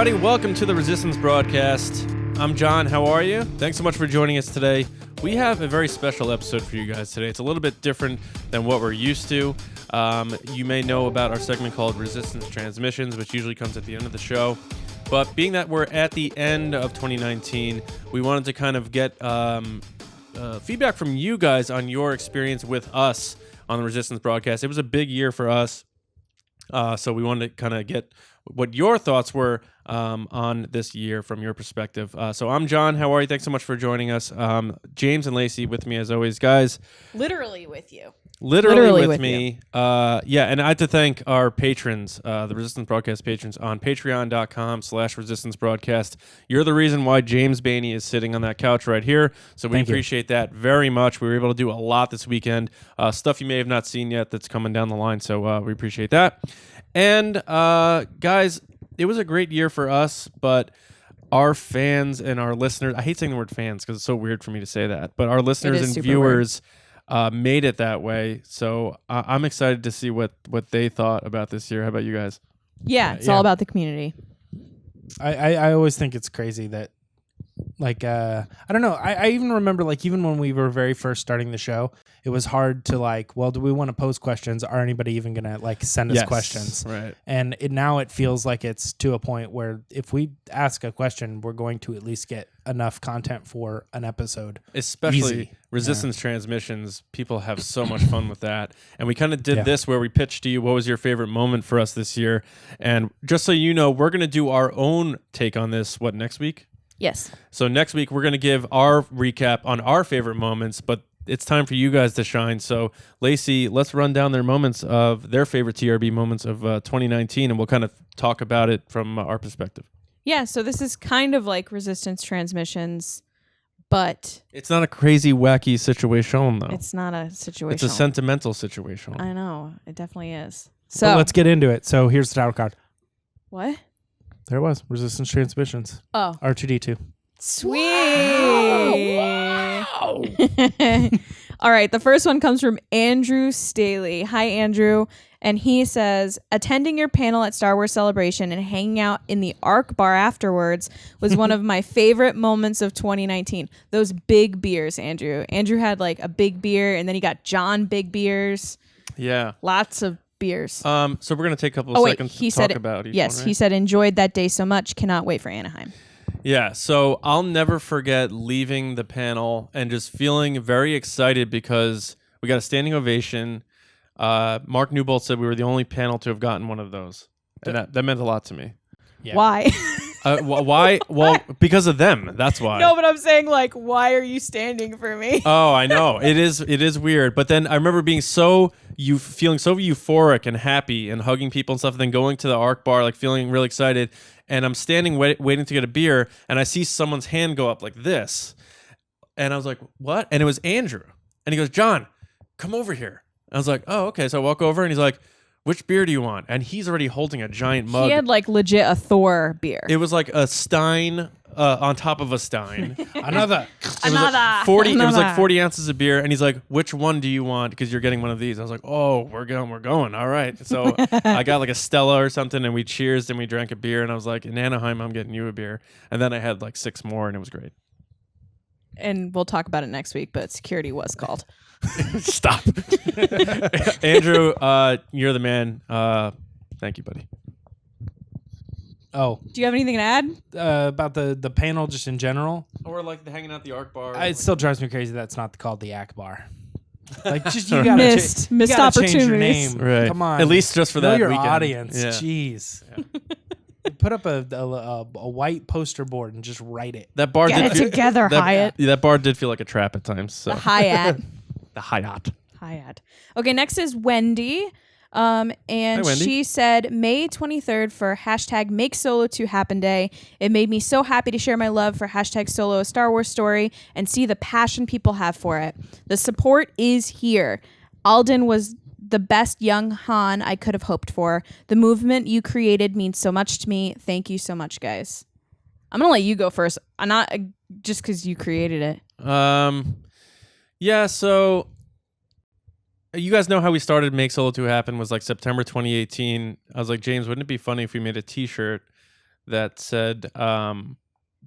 everybody. Welcome to the Resistance Broadcast. I'm John. How are you? Thanks so much for joining us today. We have a very special episode for you guys today. It's a little bit different than what we're used to. You may know about our segment called Resistance Transmissions, which usually comes at the end of the show. But being that we're at the end of 2019, we wanted to kind of get feedback from you guys on your experience with us on the Resistance Broadcast. It was a big year for us. So we wanted to kind of get what your thoughts were on this year from your perspective. So I'm John. How are you? Thanks so much for joining us. James and Lacey with me as always, guys. Literally with you. Literally with me. Yeah, and I had to thank our patrons, the Resistance Broadcast patrons on patreon.com/Resistance Broadcast. You're the reason why James Baney is sitting on that couch right here. So we appreciate that very much. We were able to do a lot this weekend. Stuff you may have not seen yet that's coming down the line. So we appreciate that. And guys, it was a great year for us, but our fans and our listeners, I hate saying the word fans because it's so weird for me to say that, but our listeners and viewers made it that way. So I'm excited to see what they thought about this year. How about you guys? Yeah, it's all about the community. I always think it's crazy that, like, I don't know. I even remember, like, even when we were very first starting the show, it was hard to, like, well, do we want to pose questions? Are anybody even going to, like, send us questions? Right. And now it feels like it's to a point where if we ask a question, we're going to at least get enough content for an episode. Especially Resistance Transmissions. People have so much fun with that. And we kind of did this where we pitched to you what was your favorite moment for us this year. And just so you know, we're going to do our own take on this, next week? Yes. So next week, we're going to give our recap on our favorite moments, but it's time for you guys to shine. So, Lacey, let's run down their moments of their favorite TRB moments of 2019, and we'll kind of talk about it from our perspective. Yeah, so this is kind of like Resistance Transmissions, but it's not a crazy, wacky situation, though. It's not a situation. It's a sentimental situation. I know. It definitely is. So well, let's get into it. So here's the title card. What? There it was. Resistance Transmissions. Oh. R2D2. Sweet. Wow. All right. The first one comes from Andrew Staley. Hi, Andrew. And he says, attending your panel at Star Wars Celebration and hanging out in the ARC bar afterwards was one of my favorite moments of 2019. Those big beers, Andrew. Andrew had like a big beer, and then he got John big beers. Yeah. Lots of beers. So we're going to take a couple of seconds to talk about each one, right? He said, enjoyed that day so much. Cannot wait for Anaheim. Yeah, so I'll never forget leaving the panel and just feeling very excited because we got a standing ovation. Mark Newbold said we were the only panel to have gotten one of those. And that meant a lot to me. Yeah. Why? Why? Well, because of them. That's why. No, but I'm saying, like, why are you standing for me? Oh, I know. It is weird. But then I remember being feeling so euphoric and happy and hugging people and stuff, and then going to the ARC bar, like feeling really excited. And I'm standing waiting to get a beer, and I see someone's hand go up like this. And I was like, what? And it was Andrew. And he goes, John, come over here. And I was like, oh, okay. So I walk over, and he's like, which beer do you want? And he's already holding a giant mug. He had like legit a Thor beer. It was like a Stein on top of a Stein. Another. It was like 40 ounces of beer, and he's like, which one do you want? Because you're getting one of these. I was like, oh, we're going. All right. So I got like a Stella or something, and we cheersed, and we drank a beer, and I was like, in Anaheim, I'm getting you a beer. And then I had like 6 more, and it was great. And we'll talk about it next week, but security was called. Stop. Andrew, you're the man. Thank you, buddy. Oh. Do you have anything to add? About the panel just in general? Or like hanging out the ARC bar. It still drives me crazy that's not called the ACK bar. Like, just you gotta missed opportunities. Change your name. Right. Come on. At least just for that your weekend. audience. Yeah. Jeez. Yeah. Put up a white poster board and just write it. That bar Get it together, Hyatt. That bar did feel like a trap at times. So. The Hyatt. The Hyatt. Hyatt. Okay, next is Wendy. And Hi, Wendy. She said, May 23rd for hashtag Make Solo 2 Happen Day. It made me so happy to share my love for hashtag Solo a Star Wars story and see the passion people have for it. The support is here. Alden was the best young Han I could have hoped for. The movement you created means so much to me. Thank you so much, guys. I'm going to let you go first. I'm not just because you created it. Yeah, so you guys know how we started Make Solo 2 Happen was like September 2018. I was like, James, wouldn't it be funny if we made a t-shirt that said,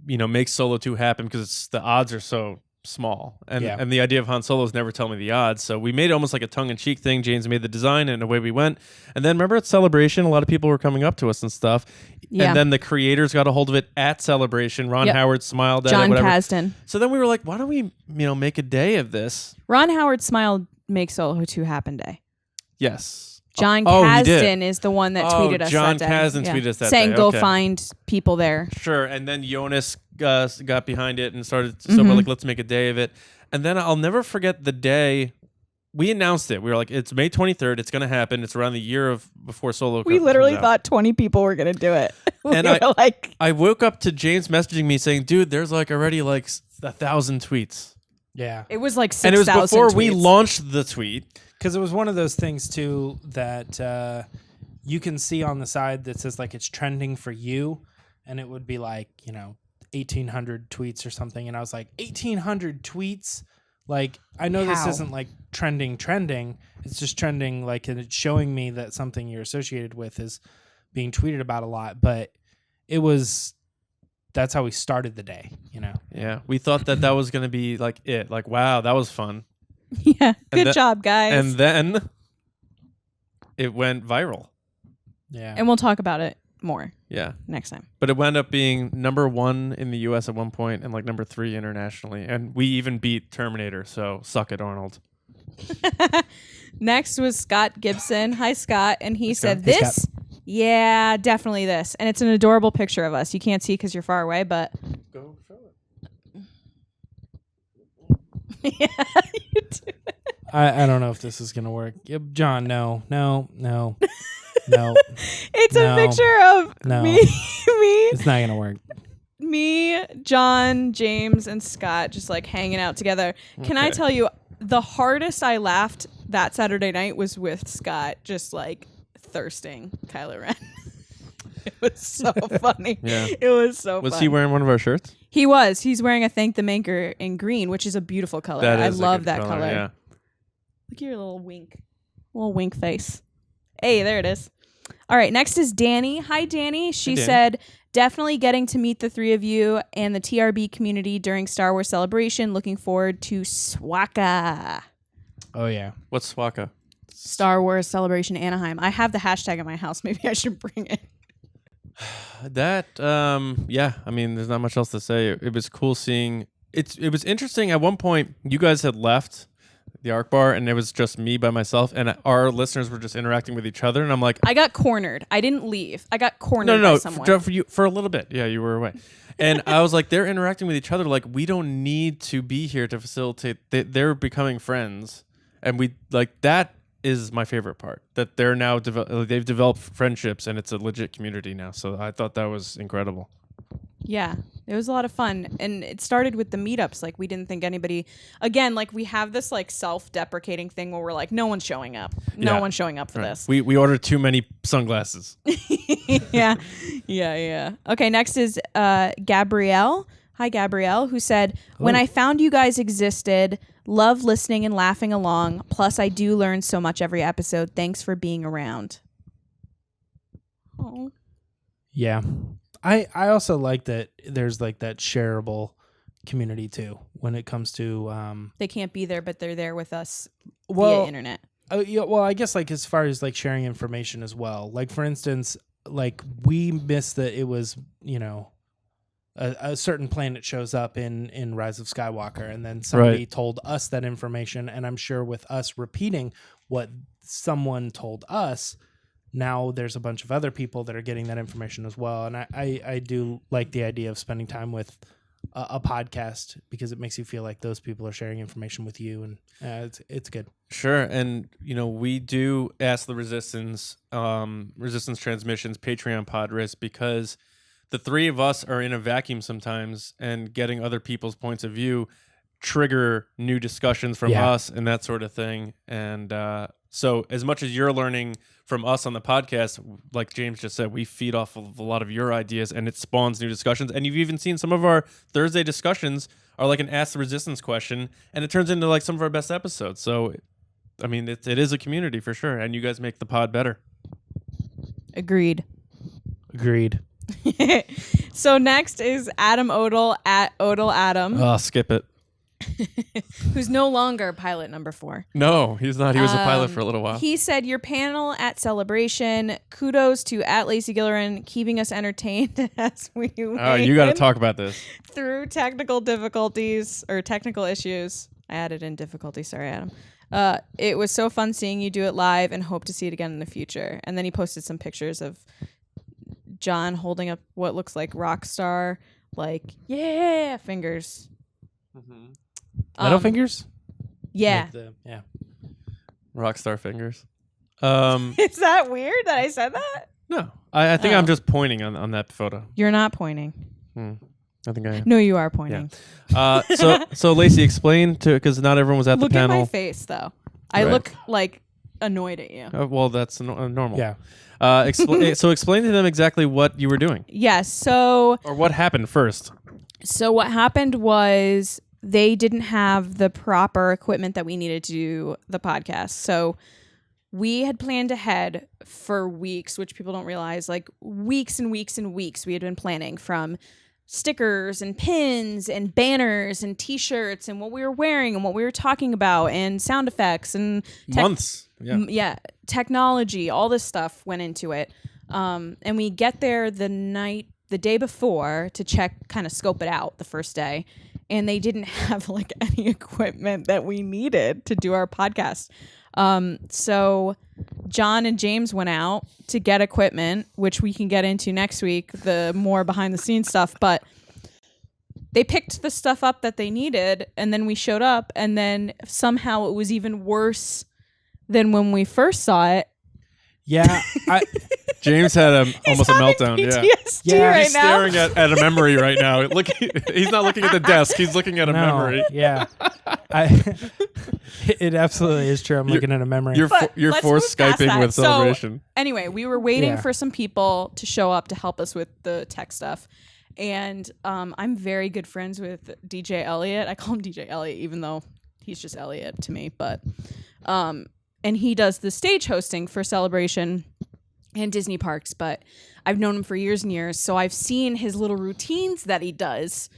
make Solo 2 happen because the odds are so small. And the idea of Han Solo's never tell me the odds. So we made it almost like a tongue-in-cheek thing. James made the design, and away we went. And then remember at Celebration, a lot of people were coming up to us and stuff. Yeah. And then the creators got a hold of it at Celebration. Ron Howard smiled at John it, whatever. Kasdan. So then we were like, why don't we, make a day of this? Ron Howard smiled Make Solo 2 Happen Day. Yes. John Kasdan is the one that tweeted us John that day. Kasdan tweeted us that saying day. Go Okay. find people there. Sure. And then Jonas got behind it and started, so we're like, let's make a day of it. And then I'll never forget the day we announced it. We were like, it's May 23rd. It's going to happen. It's around the year before Solo. We literally thought 20 people were going to do it. And I woke up to James messaging me saying, dude, there's already 1,000 tweets. Yeah. It was like 6,000 And it was before tweets. we launched the tweet. Because it was one of those things, too, that you can see on the side that says, it's trending for you. And it would be 1,800 tweets or something. And I was like, 1,800 tweets? I know this isn't, trending. It's just trending, and it's showing me that something you're associated with is being tweeted about a lot. But it was... That's how we started the day, Yeah. We thought that was going to be, it. Wow, that was fun. Yeah, good job, guys. And then it went viral. Yeah. And we'll talk about it more next time. But it wound up being number 1 in the U.S. at one point and number 3 internationally. And we even beat Terminator, so suck it, Arnold. Next was Scott Gibson. Hi, Scott. And he said, Hey, this? Scott. Yeah, definitely this. And it's an adorable picture of us. You can't see because you're far away, but... Go show it. Yeah, you do. I don't know if this is going to work. Yep, John, no. It's a picture of me. It's not going to work. Me, John, James, and Scott just hanging out together. Can I tell you, the hardest I laughed that Saturday night was with Scott just thirsting Kylo Ren. It was so funny. Yeah. It was so Was fun. he wearing one of our shirts? He was. He's wearing a Thank the Maker in green, which is a beautiful color. I love that color. Yeah. Look at your little wink face. Hey, there it is. All right, next is Dani. Hi, Dani. She said, definitely getting to meet the three of you and the TRB community during Star Wars Celebration. Looking forward to SWACA. Oh, yeah. What's Swaka? Star Wars Celebration Anaheim. I have the hashtag at my house. Maybe I should bring it. That, there's not much else to say. It was cool seeing. It was interesting. At one point, you guys had left the ARC bar, and it was just me by myself, and our listeners were just interacting with each other, and I'm like... I got cornered. I didn't leave. I got cornered by someone. For you, for a little bit. Yeah, you were away. And I was like, they're interacting with each other. We don't need to be here to facilitate. They're becoming friends. And that is my favorite part, that they're now they've developed friendships and it's a legit community now. So I thought that was incredible. Yeah, it was a lot of fun. And it started with the meetups. We didn't think anybody, again, we have this self-deprecating thing where we're no one's showing up. No one's showing up for this. We ordered too many sunglasses. Yeah. Okay, next is Gabrielle. Hi, Gabrielle, who said, when I found you guys existed, love listening and laughing along. Plus, I do learn so much every episode. Thanks for being around. Oh. Yeah. I also like that there's that shareable community too when it comes to they can't be there, but they're there with us via internet. I guess as far as sharing information as well. For instance, we missed that it was, a certain planet shows up in Rise of Skywalker, and then somebody told us that information, and I'm sure with us repeating what someone told us, now there's a bunch of other people that are getting that information as well. And I do like the idea of spending time with a podcast because it makes you feel like those people are sharing information with you, and it's good. Sure. And we do ask the Resistance Transmissions Patreon Padres because the three of us are in a vacuum sometimes, and getting other people's points of view trigger new discussions from us and that sort of thing. And so as much as you're learning from us on the podcast, like James just said, we feed off of a lot of your ideas, and it spawns new discussions. And you've even seen some of our Thursday discussions are an Ask the Resistance question, and it turns into some of our best episodes. So, it is a community for sure, and you guys make the pod better. Agreed. So next is Adam Odell at Odell Adam, Oh, skip it. who's no longer pilot number 4. No, he's not. He was a pilot for a little while. He said, your panel at Celebration, kudos to at Lacey Gilleran, keeping us entertained as we Oh, you got to talk about this. through technical difficulties or technical issues. I added in difficulty. Sorry, Adam. It was so fun seeing you do it live and hope to see it again in the future. And then he posted some pictures of John holding up what looks like rock star, like, yeah, fingers. Mm-hmm. Metal fingers? Yeah. Yeah. Rockstar fingers. Is that weird that I said that? No, I think I'm just pointing on that photo. You're not pointing. I think I am. No, you are pointing. So Lacey, explain to, because not everyone was at Look the panel. at my face, though. I Right. look like annoyed at you. Well, that's normal. Yeah. So explain to them exactly what you were doing, Yes. So or what happened first. what happened was they didn't have the proper equipment that we needed to do the podcast. So we had planned ahead for weeks, which people don't realize, like weeks and weeks and weeks. We had been planning from stickers and pins and banners and T-shirts and what we were wearing and what we were talking about and sound effects and Months. Yeah. technology. All this stuff went into it. And we get there the day before to check, kind of scope it out the first day. And they didn't have like any equipment that we needed to do our podcast. So John and James went out to get equipment, which we can get into next week, the more behind the scenes stuff. But they picked the stuff up that they needed, and then we showed up, and then somehow it was even worse than when we first saw it. Yeah. James had almost a meltdown. PTSD Yeah. right He's now. staring at a memory right now. Look, he's not looking at the desk. He's looking at a memory. Yeah. It absolutely is true. I'm looking at a memory. You're But you're let's forced move past Skyping that. with So, Celebration. Anyway, we were waiting Yeah. for some people to show up to help us with the tech stuff. And I'm very good friends with DJ Elliott. I call him DJ Elliott, even though he's just Elliott to me. But and he does the stage hosting for Celebration and Disney parks. But I've known him for years and years, so I've seen his little routines that he does.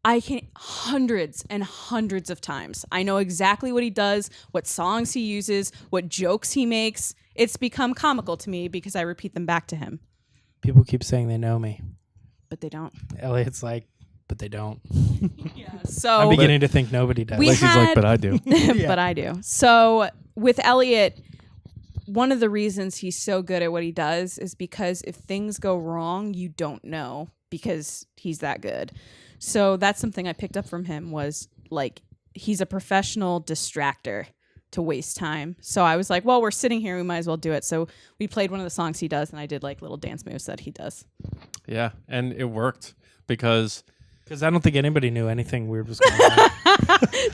I can hundreds and hundreds of times. I know exactly what he does, what songs he uses, what jokes he makes. It's become comical to me because I repeat them back to him, People keep saying they know me. but they don't. Elliot's like, but they don't. So I'm beginning to think nobody does. We Lacey's had- like, but I do. but I do. So with Elliot, one of the reasons he's so good at what he does is because if things go wrong, you don't know because he's that good. So that's something I picked up from him was like he's a professional distractor to waste time. So I was like, well, we're sitting here, we might as well do it. So we played one of the songs he does, and I did like little dance moves that he does. Yeah, and it worked because Because I don't think anybody knew anything weird was going on.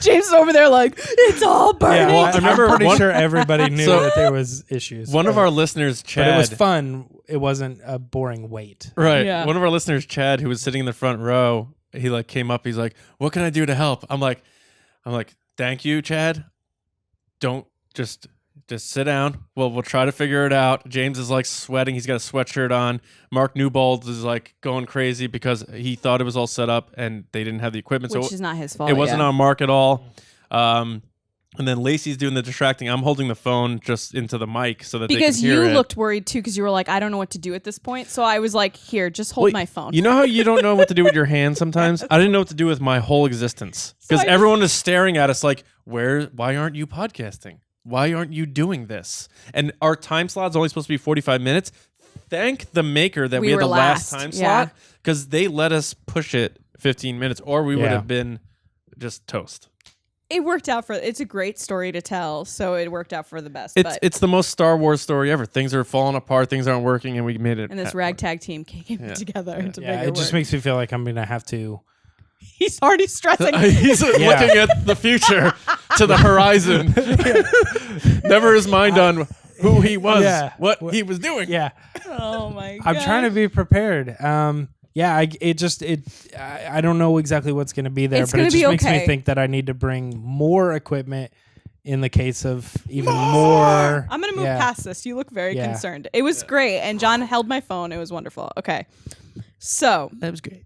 James is over there like, it's all burning. Yeah, Well, I remember I'm pretty one- sure everybody knew So- that there was issues. one of but- our listeners, Chad, But it was fun. It wasn't a boring wait. right? Yeah. One of our listeners, Chad, who was sitting in the front row, he like came up. He's like, "What can I do to help?" I'm like, "Thank you, Chad. Don't just sit down. Well, we'll try to figure it out." James is like sweating. He's got a sweatshirt on. Mark Newbold is like going crazy because he thought it was all set up and they didn't have the equipment. Which so is not his fault. it wasn't yeah. on Mark at all. And then Lacey's doing the distracting. I'm holding the phone just into the mic so that Because they can hear you it. looked worried too, because you were like, I don't know what to do at this point. So I was like, here, just hold Well, my phone. You know how you don't know what to do with your hands sometimes? I didn't know what to do with my whole existence. Because I- everyone is staring at us like, why aren't you podcasting? Why aren't you doing this? And our time slot's only supposed to be 45 minutes. Thank the maker that we had were the last last, time yeah. slot because they let us push it 15 minutes or we would Yeah. have been just toast. It worked out it's a great story to tell, so it worked out for the best. It's the most Star Wars story ever. Things are falling apart, things aren't working, and we made it. and this ragtag team came together into Yeah, bigger it just work. makes me feel like I'm going to have to. He's already stressing. He's looking at the future to the horizon. Never his mind on who he was, Yeah. what he was doing. Yeah. Oh my god! I'm trying to be prepared. Yeah, I don't know exactly what's going to be there, It's but gonna it just be makes me okay. think that I need to bring more equipment in the case of even more. I'm going to move past this. You look very concerned. It was great. And John held my phone. It was wonderful. Okay. So. That was great.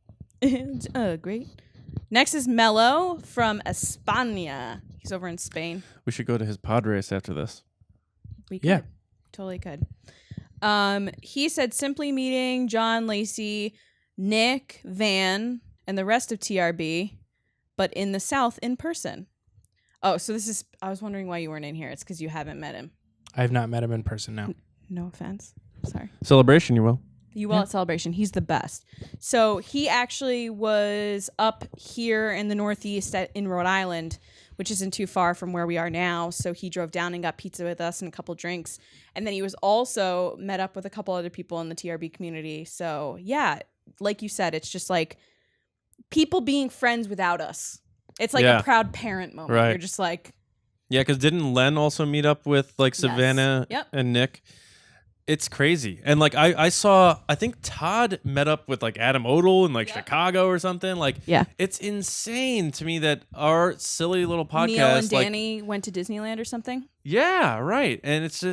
Great. Next is Mello from España. He's over in Spain. We should go to his pod race after this. We could. Yeah. Totally could. He said simply meeting John, Lacey, Nick, Van, and the rest of TRB, but in the South in person. Oh, so this is, I was wondering why you weren't in here. It's because you haven't met him. I have not met him in person, no. No offense. Sorry. Celebration, you will. You will at Celebration. He's the best. So he actually was up here in the Northeast in Rhode Island, which isn't too far from where we are now. So he drove down and got pizza with us and a couple drinks. And then he was also met up with a couple other people in the TRB community. So yeah, like you said, it's just like people being friends without us. It's like a proud parent moment. Right. You're just like. Yeah, because didn't Len also meet up with like Savannah and Nick? It's crazy. And like I saw, I think Todd met up with like Adam Odell in like Chicago or something. Like, it's insane to me that our silly little podcast. Neil and Dani went to Disneyland or something. Yeah, right. And it's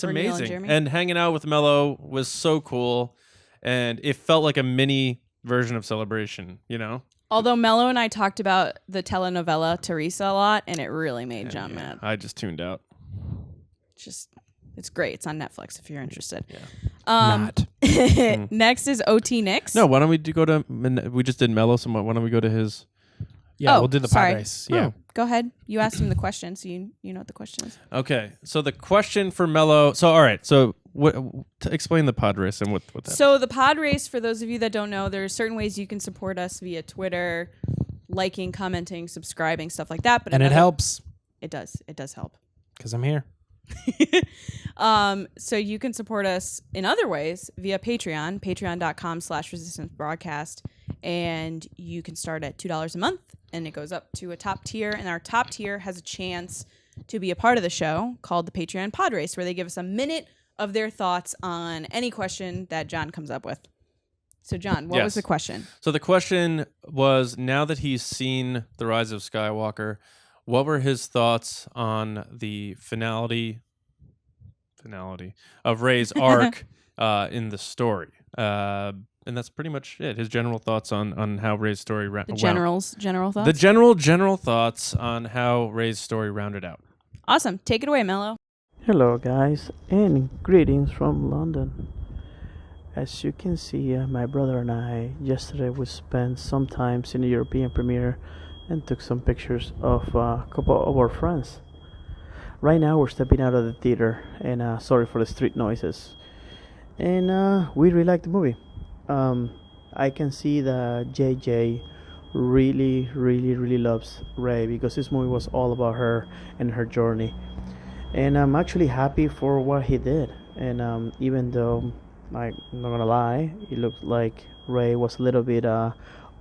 amazing. And hanging out with Mello was so cool. And it felt like a mini version of Celebration, you know? Although Mello and I talked about the telenovela Teresa a lot, and it really made John mad. I just tuned out. It's great. It's on Netflix if you're interested. Yeah. Next is OT Nix. No, why don't we go to? We just did Mello, so why don't we go to his? Yeah, we'll do the pod race. Yeah, go ahead. You asked him the question, so you know what the question is. Okay, so the question for Mello. So all right, so explain the pod race and what that. So the pod race, for those of you that don't know, there are certain ways you can support us via Twitter, liking, commenting, subscribing, stuff like that. But it helps. It does. It does help. Because I'm here. So you can support us in other ways via Patreon, patreon.com/resistance broadcast. And you can start at $2 a month and it goes up to a top tier. And our top tier has a chance to be a part of the show called the Patreon Pod Race, where they give us a minute of their thoughts on any question that John comes up with. So John, what was the question? So the question was, now that he's seen The Rise of Skywalker, what were his thoughts on the finality of Rey's arc in the story? And that's pretty much it. His general thoughts on how Rey's story general thoughts? The general thoughts on how Rey's story rounded out. Awesome. Take it away, Mello. Hello, guys, and greetings from London. As you can see, my brother and I, yesterday we spent some time in the European premiere and took some pictures of a couple of our friends. Right now we're stepping out of the theater, and sorry for the street noises. And we really like the movie. I can see that JJ really loves Rey, because this movie was all about her and her journey. And I'm actually happy for what he did. And even though, I'm not gonna lie, it looked like Rey was a little bit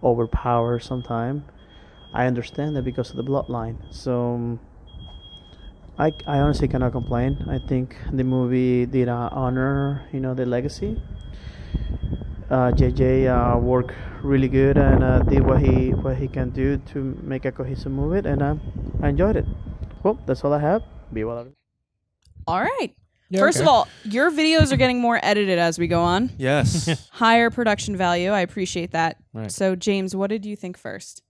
overpowered sometime, I understand that because of the bloodline. So I honestly cannot complain. I think the movie did honor, the legacy. JJ worked really good and did what he can do to make a cohesive movie, and I enjoyed it. Well, that's all I have. Be well. All right. First of all, your videos are getting more edited as we go on. Yes. Higher production value. I appreciate that. Right. So, James, what did you think first?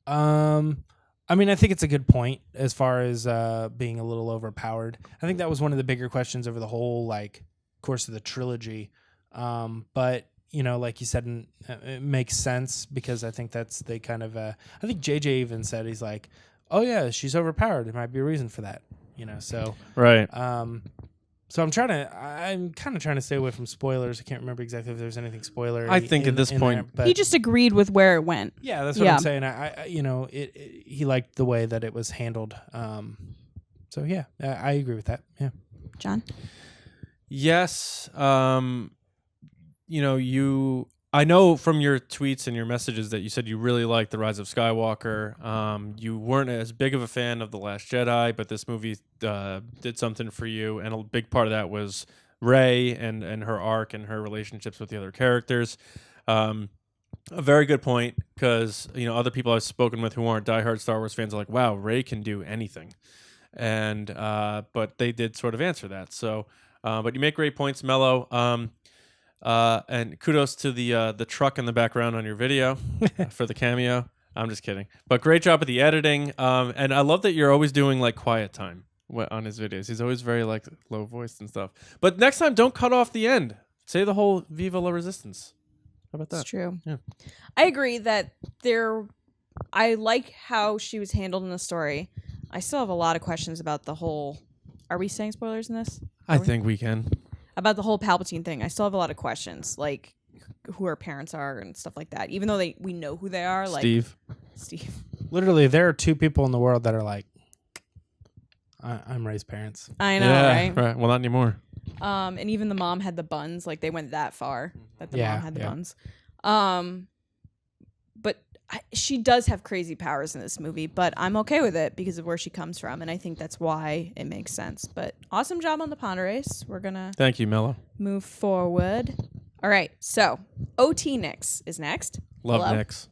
I mean, I think it's a good point as far as being a little overpowered. I think that was one of the bigger questions over the whole course of the trilogy. But like you said, it makes sense, because I think that's the kind of I think JJ even said, he's like, oh yeah, she's overpowered. There might be a reason for that. So right. So I'm kind of trying to stay away from spoilers. I can't remember exactly if there's anything spoiler. I think at this point, there, he just agreed with where it went. Yeah, that's what I'm saying. He liked the way that it was handled. So yeah, I agree with that. Yeah, John. Yes. I know from your tweets and your messages that you said you really liked The Rise of Skywalker. You weren't as big of a fan of The Last Jedi, but this movie did something for you, and a big part of that was Rey and her arc and her relationships with the other characters. A very good point, because other people I've spoken with who aren't diehard Star Wars fans are like, wow, Rey can do anything. and but they did sort of answer that. So, but you make great points, Mello. And kudos to the truck in the background on your video for the cameo. I'm just kidding, but great job at the editing. And I love that you're always doing like quiet time on his videos. He's always very like low voiced and stuff. But next time, don't cut off the end. Say the whole "Viva la Resistance." How about that? It's true. Yeah. I agree that I like how she was handled in the story. I still have a lot of questions about the whole. Are we saying spoilers in this? I think we can. About the whole Palpatine thing. I still have a lot of questions, like who her parents are and stuff like that. Even though we know who they are, like Steve. Literally, there are 2 people in the world that are like, I'm Ray's parents. I know, right? Well, not anymore. And even the mom had the buns. Like they went that far that the mom had the buns. But she does have crazy powers in this movie, but I'm okay with it because of where she comes from, and I think that's why it makes sense. But awesome job on the pond race. We're gonna Thank you, Mello. move forward. All right, so OT Nix is next. Love Hello. Nix.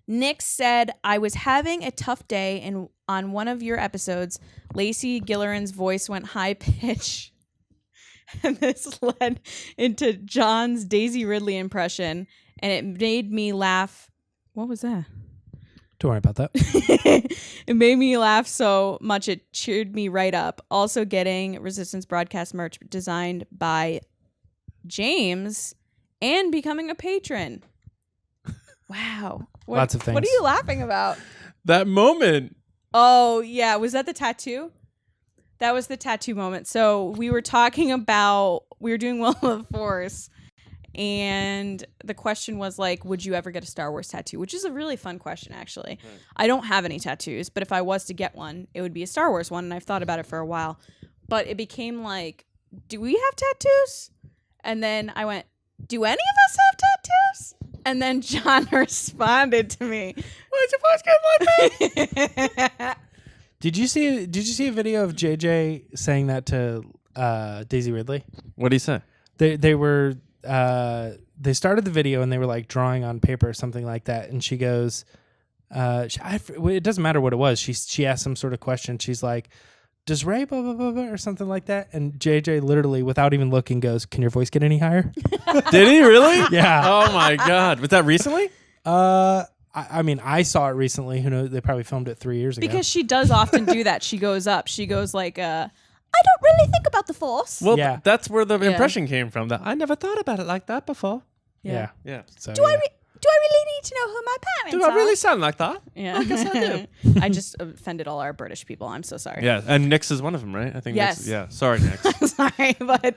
Nick said, I was having a tough day, and on one of your episodes, Lacey Gilleran's voice went high pitch. And this led into John's Daisy Ridley impression, and it made me laugh. What was that? Don't worry about that. It made me laugh so much it cheered me right up. Also getting Resistance broadcast merch designed by James and becoming a patron. Wow. Lots of things. What are you laughing about? That moment. Oh, yeah. Was that the tattoo? That was the tattoo moment. So we were talking about, we were doing Will of the Force, and the question was like, would you ever get a Star Wars tattoo? Which is a really fun question, actually. Right. I don't have any tattoos, but if I was to get one, it would be a Star Wars one, and I've thought about it for a while. But it became like, do we have tattoos? And then I went, do any of us have tattoos? And then John responded to me, why'd your voice get like that? Did you see a video of JJ saying that to Daisy Ridley? What did he say? They were they started the video and they were like drawing on paper or something like that, and she goes, it doesn't matter what it was. She asked some sort of question. She's like, does Ray blah blah blah blah or something like that? And JJ literally, without even looking, goes, can your voice get any higher? Did he really? Yeah. Oh my God. Was that recently? I mean, I saw it recently. Who knows? They probably filmed it 3 years ago. Because she does often do that. She goes up. She goes like, I don't really think about the Force. Well, yeah. That's where the impression came from. That I never thought about it like that before. Yeah. So, do I really need to know who my parents are? Do I really sound like that? Yeah. I guess I do. I just offended all our British people. I'm so sorry. Yeah, and Nix is one of them, right? I think. Yes. Nix, yeah. Sorry, Nix. Sorry, but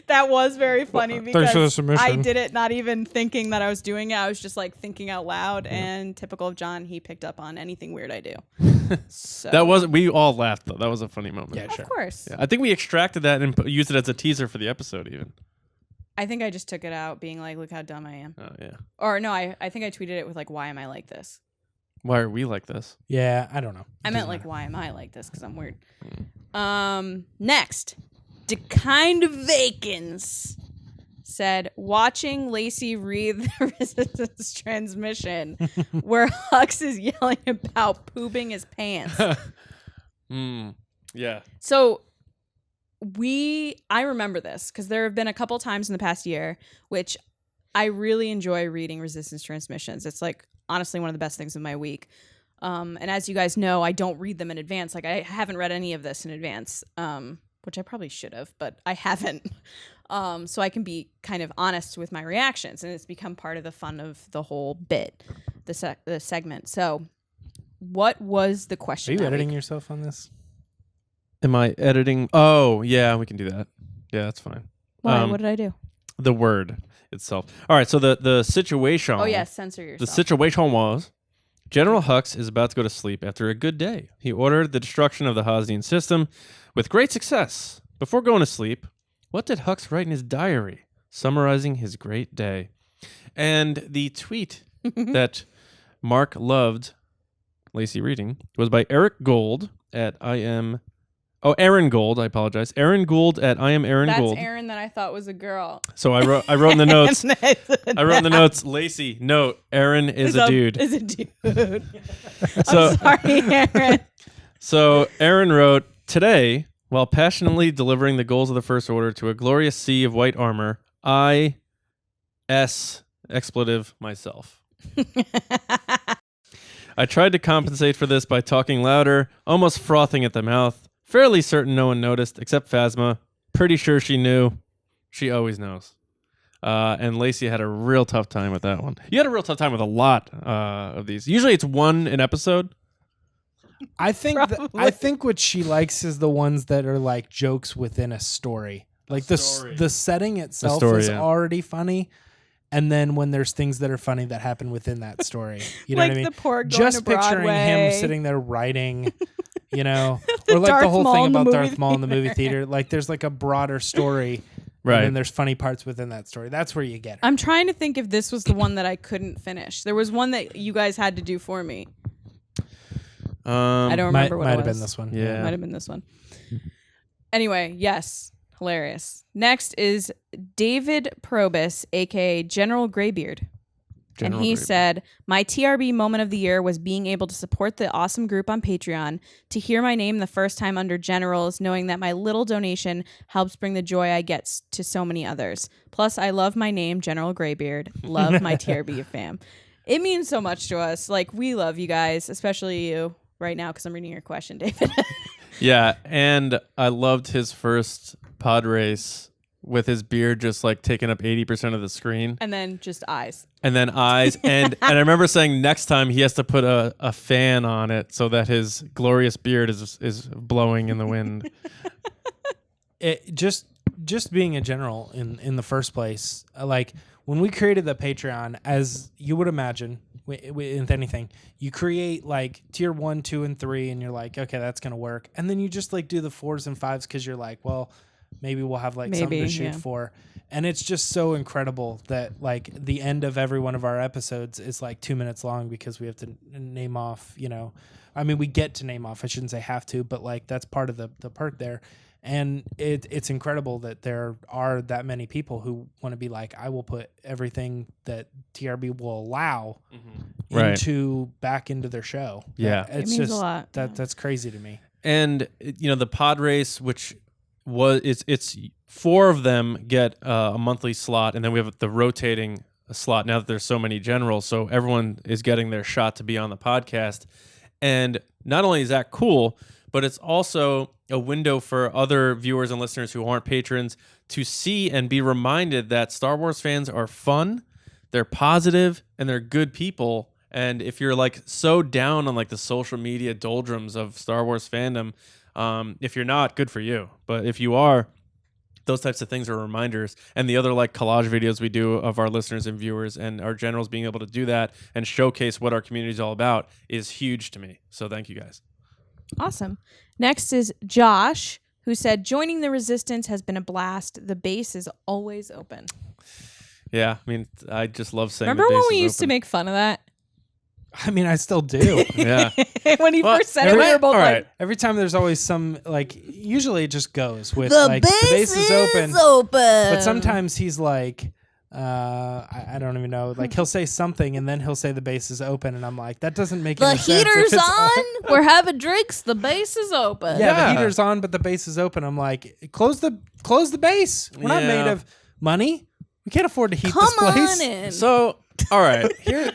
that was very funny thanks for the because submission. I did it not even thinking that I was doing it. I was just like thinking out loud, and typical of John, he picked up on anything weird I do. So. That was we all laughed though. That was a funny moment. Yeah, sure. Of course. Yeah, I think we extracted that and used it as a teaser for the episode even. I think I just took it out being like, look how dumb I am. Oh yeah. Or no, I think I tweeted it with like, why am I like this? Why are we like this? Yeah, I don't know. I meant like, why am I like this? Because I'm weird. Next, De Kind of Vacans said, watching Lacey read the Resistance transmission where Hux is yelling about pooping his pants. Yeah. So I remember this because there have been a couple times in the past year, which I really enjoy reading Resistance transmissions. It's like honestly one of the best things of my week. And as you guys know, I don't read them in advance. Like I haven't read any of this in advance, which I probably should have, but I haven't. So I can be kind of honest with my reactions, and it's become part of the fun of the whole bit, the segment. So what was the question? Are you editing yourself on this? Am I editing? Oh, yeah, we can do that. Yeah, that's fine. Why? What did I do? The word itself. All right, so the situation. Oh, yeah, censor yourself. The situation was General Hux is about to go to sleep after a good day. He ordered the destruction of the Hosnian system with great success. Before going to sleep, what did Hux write in his diary summarizing his great day? And the tweet that Maerk loved Lacey reading was by Eric Gold at Aaron Gold, I apologize. Aaron Gould at I am Aaron Gould. That's Aaron that I thought was a girl. So I wrote in the notes. Lacey, note, Aaron is a dude. Is a dude. So, I'm sorry, Aaron. So Aaron wrote, today, while passionately delivering the goals of the First Order to a glorious sea of white armor, I expletive myself. I tried to compensate for this by talking louder, almost frothing at the mouth, fairly certain no one noticed, except Phasma. Pretty sure she knew. She always knows. And Lacey had a real tough time with that one. You had a real tough time with a lot of these. Usually it's one an episode. I think what she likes is the ones that are like jokes within a story. Like the setting itself is already funny. And then when there's things that are funny that happen within that story, you know like what I mean? The poor going just to picturing Broadway. him sitting there writing, or like the whole thing about Darth Maul in the movie theater. Like there's like a broader story, right? And then there's funny parts within that story. That's where you get it. I'm trying to think if this was the one that I couldn't finish. There was one that you guys had to do for me. I don't remember what it was. Might have been this one. Yeah, might have been this one. Anyway, yes. Hilarious. Next is David Probus, aka General Greybeard. And he said, my TRB moment of the year was being able to support the awesome group on Patreon, to hear my name the first time under Generals, knowing that my little donation helps bring the joy I get to so many others. Plus, I love my name, General Greybeard. Love my TRB fam. It means so much to us. Like, we love you guys, especially you right now, because I'm reading your question, David. Yeah, and I loved his first pod race with his beard just like taking up 80% of the screen. And then just eyes. And I remember saying next time he has to put a fan on it so that his glorious beard is blowing in the wind. It just being a general in the first place, like when we created the Patreon, as you would imagine with anything, you create like tier 1, 2, and 3, and you're like, okay, that's gonna work, and then you just like do the 4s and 5s because you're like, well, maybe we'll have like something to shoot for. And it's just so incredible that like the end of every one of our episodes is like 2 minutes long because we have to name off, I mean, we get to name off, I shouldn't say have to, but like that's part of the perk there. And it's incredible that there are that many people who want to be like, I will put everything that TRB will allow back into their show. Yeah. It means just a lot. That's crazy to me. And the pod race, which it's 4 of them get a monthly slot, and then we have the rotating slot now that there's so many generals, so everyone is getting their shot to be on the podcast. And not only is that cool, but it's also a window for other viewers and listeners who aren't patrons to see and be reminded that Star Wars fans are fun, they're positive, and they're good people. And if you're like so down on like the social media doldrums of Star Wars fandom, if you're not, good for you. But if you are, those types of things are reminders. And the other like collage videos we do of our listeners and viewers and our generals being able to do that and showcase what our community is all about is huge to me. So thank you guys. Awesome. Next is Josh, who said, joining the Resistance has been a blast. The base is always open. Yeah, I mean, I just love saying Remember the base when we is used to open. make fun of that? I mean, I still do. Yeah. When he first said it, we were both all like... right. Every time there's always some, like, usually it just goes with, the base is open. But sometimes he's like, I don't even know. Like, he'll say something, and then he'll say the base is open, and I'm like, that doesn't make any sense. The heater's on. We're having drinks. The base is open. Yeah, the heater's on, but the base is open. I'm like, close the base. We're not made of money. We can't afford to heat this place. On in. So, all right. Here,